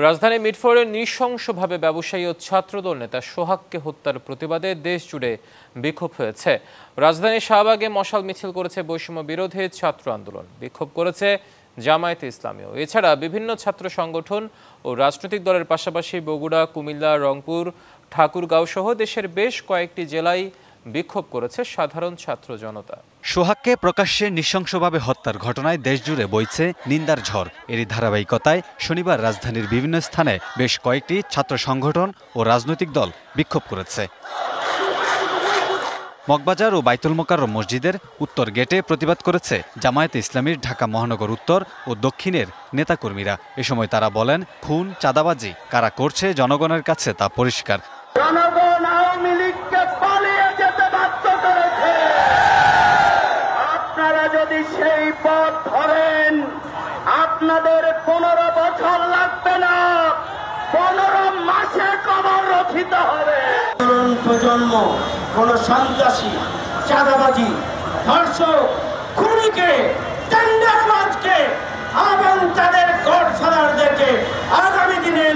রাজধানী মিটফোর্ডে নৃশংসভাবে ব্যবসায়ী ও ছাত্রদল নেতা সোহাগকে হত্যার প্রতিবাদে দেশ জুড়ে বিক্ষোভ হয়েছে। রাজধানীর শাহবাগে মশাল মিছিল করেছে বৈষম্য বিরোধী ছাত্র আন্দোলন, বিক্ষোভ করেছে জামায়াতে ইসলামীও। এছাড়া বিভিন্ন ছাত্র সংগঠন ও রাজনৈতিক দলের পাশাপাশি বগুড়া, কুমিল্লা, রংপুর, ঠাকুরগাঁও সহ দেশের বেশ কয়েকটি জেলায় বিক্ষোভ করেছে সাধারণ ছাত্র জনতা। সোহাগকে প্রকাশ্যে নৃশংসভাবে হত্যার ঘটনায় দেশজুড়ে বইছে নিন্দার ঝড়। এরই ধারাবাহিকতায় শনিবার রাজধানীর বিভিন্ন স্থানে বেশ কয়েকটি ছাত্র সংগঠন ও রাজনৈতিক দল বিক্ষোভ করেছে। মগবাজার ও বাইতুল মোকাররম মসজিদের উত্তর গেটে প্রতিবাদ করেছে জামায়াতে ইসলামীর ঢাকা মহানগর উত্তর ও দক্ষিণের নেতাকর্মীরা। এ সময় তারা বলেন, খুন, চাঁদাবাজি কারা করছে জনগণের কাছে তা পরিষ্কার। জনগণ আওয়ামী লীগকে পালিয়ে যেতে বাধ্য করেছে। আপনারা যদি সেই পথ ধরেন, আপনাদের 15 বছর লাগবে না, 15 মাসে কবর রচিত হবে। তরুণ প্রজন্ম কোন সন্ত্রাসী, চাঁদাবাজি, ধর্ষক, খুনিকে, টেন্ডারবাজকে এবং তাদের গডফাদারদেরকে আগামী দিনে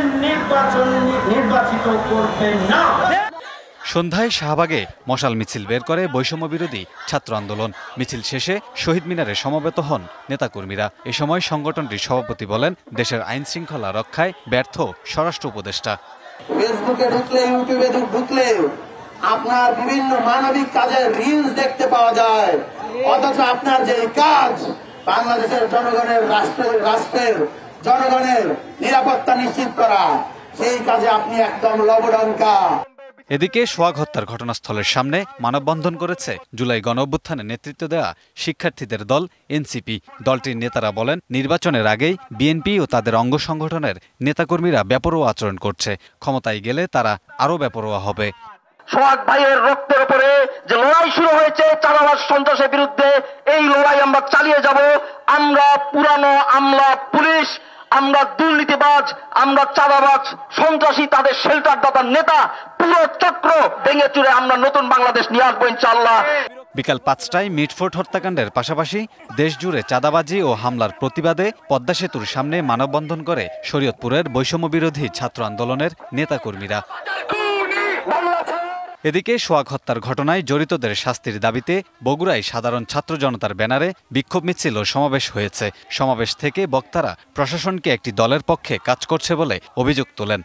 নির্বাচিত করবেন না। সন্ধ্যায় শাহবাগে মশাল মিছিল বের করে বৈষম্য বিরোধী ছাত্র আন্দোলন। মিছিল শেষে শহীদ মিনারে সমবেত হন নেতাকর্মীরা। এ সময় সংগঠনটির সভাপতি বলেন, দেশের আইন শৃঙ্খলা রক্ষায় ব্যর্থ স্বরাষ্ট্র উপদেষ্টা। ফেসবুকে ঢুকলে, ইউটিউবে ঢুকলে আপনার বিভিন্ন মানবিক কাজের রিলস দেখতে পাওয়া যায়, অথচ আপনার যে কাজ বাংলাদেশের জনগণের রাষ্ট্রের জনগণের নিরাপত্তা নিশ্চিত করা, সেই কাজে আপনি একদম লবডঙ্কা। এদিকে সোহাগ হত্যার ঘটনাস্থলের সামনে মানববন্ধন করেছে জুলাই গণঅভ্যুত্থানে নেতৃত্ব দেওয়া শিক্ষার্থীদের দল এনসিপি। দলটির নেতারা বলেন, নির্বাচনের আগেই বিএনপি ও তাদের অঙ্গ সংগঠনের নেতাকর্মীরা বেপরোয়া আচরণ করছে, ক্ষমতায় গেলে তারা আরও বেপরোয়া হবে। সোহাগ ভাইয়ের রক্তের উপরে যে লড়াই শুরু হয়েছে চাঁদাবাজ সন্ত্রাসের বিরুদ্ধে, এই লড়াই আমরা চালিয়ে যাব। আমরা পুরানো আমলা পুলিশ, আমরা দুর্নীতিবাজ, আমরা চাঁদাবাজ, সন্ত্রাসী, তাদের শেল্টারদাতার নেতা, পুরো চক্র ভেঙে চুরে আমরা নতুন বাংলাদেশ নিয়ে আসবো ইনশাআল্লাহ। বিকাল 5টায় মিটফোর্ড হত্যাকাণ্ডের পাশাপাশি দেশজুড়ে চাঁদাবাজি ও হামলার প্রতিবাদে পদ্মা সেতুর সামনে মানববন্ধন করে শরীয়তপুরের বৈষম্য বিরোধী ছাত্র আন্দোলনের নেতাকর্মীরা। এদিকে সোহাগ হত্যার ঘটনায় জড়িতদের শাস্তির দাবিতে বগুড়ায় সাধারণ ছাত্র জনতার ব্যানারে বিক্ষোভ মিছিল ও সমাবেশ হয়েছে। সমাবেশ থেকে বক্তারা প্রশাসনকে একটি দলের পক্ষে কাজ করছে বলে অভিযোগ তোলেন।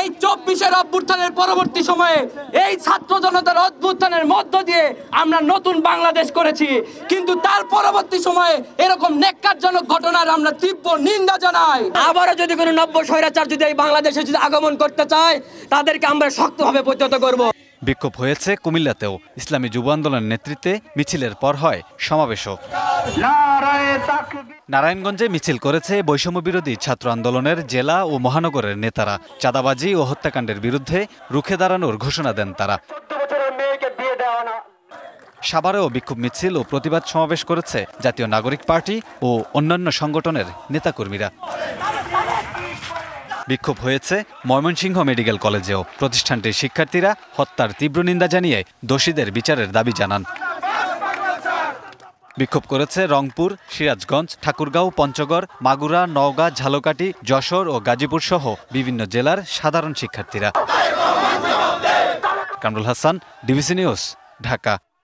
এই 24-এর অভ্যুত্থানের পরবর্তী সময়ে এই ছাত্র জনতার অভ্যুত্থানের মধ্য দিয়ে আমরা নতুন বাংলাদেশ করেছি, কিন্তু তার পরবর্তী সময়ে এরকম নেক্কারজনক ঘটনার আমরা তীব্র নিন্দা জানাই। আবারও যদি কোনো নব্য স্বৈরাচার যদি এই বাংলাদেশে যদি আগমন করতে চায়, তাদেরকে আমরা শক্তভাবে প্রতিহত করব। বিক্ষোভ হয়েছে কুমিল্লাতেও। ইসলামী যুব আন্দোলনের নেতৃত্বে মিছিলের পর হয় সমাবেশও। নারায়ণগঞ্জে মিছিল করেছে বৈষম্য বিরোধী ছাত্র আন্দোলনের জেলা ও মহানগরের নেতারা। চাঁদাবাজি ও হত্যাকাণ্ডের বিরুদ্ধে রুখে দাঁড়ানোর ঘোষণা দেন তারা। সাভারেও বিক্ষোভ মিছিল ও প্রতিবাদ সমাবেশ করেছে জাতীয় নাগরিক পার্টি ও অন্যান্য সংগঠনের নেতাকর্মীরা। বিক্ষোভ হয়েছে ময়মনসিংহ মেডিকেল কলেজেও। প্রতিষ্ঠানটির শিক্ষার্থীরা হত্যার তীব্র নিন্দা জানিয়ে দোষীদের বিচারের দাবি জানান। বিক্ষোভ করেছে রংপুর, সিরাজগঞ্জ, ঠাকুরগাঁও, পঞ্চগড়, মাগুরা, নওগাঁ, ঝালকাঠি, যশোর ও গাজীপুর সহ বিভিন্ন জেলার সাধারণ শিক্ষার্থীরা। Kamrul Hasan, DBC news, Dhaka.